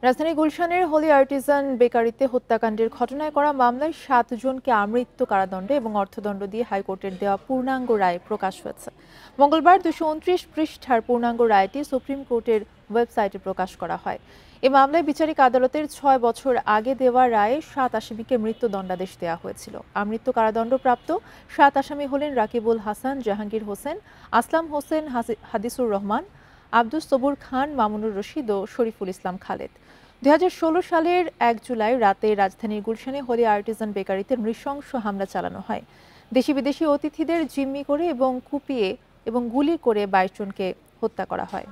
রাজধানী গুলশানের Holey Artisan বেকারিতে হত্যাকাণ্ডের ঘটনায় করা মামলায় ৭ জনকে আমৃত্যু কারাদণ্ড এবং অর্থদণ্ড দিয়ে হাইকোর্টের দেওয়া পূর্ণাঙ্গ রায় প্রকাশ হয়েছে। মঙ্গলবার ২২৯ পৃষ্ঠার পূর্ণাঙ্গ রায়টি সুপ্রিম কোর্টের ওয়েবসাইটে প্রকাশ করা হয়। এ মামলায় বিচারিক আদালতের ৬ বছর আগে দেওয়া রায়ে ৭ আসামিকে মৃত্যুদণ্ডাদেশ দেওয়া হয়েছিল। আমৃত্যু কারাদণ্ডপ্রাপ্ত ৭ আসামি হলেন রাকিবুল হাসান, জাহাঙ্গীর হোসেন, আসলাম হোসেন, হাদিসুর রহমান, আব্দুস সবুর খান, মামুনুর রশিদ ও শরীফুল ইসলাম খালেদ। ২০১৬ সালের ১ জুলাই রাতে রাজধানীর গুলশানে হোলি আর্টিজান বেকারিতে নৃশংস হামলা চালানো হয়। দেশি বিদেশি অতিথিদের জিম্মি করে এবং কুপিয়ে এবং গুলি করে ২২ জনকে হত্যা করা হয়।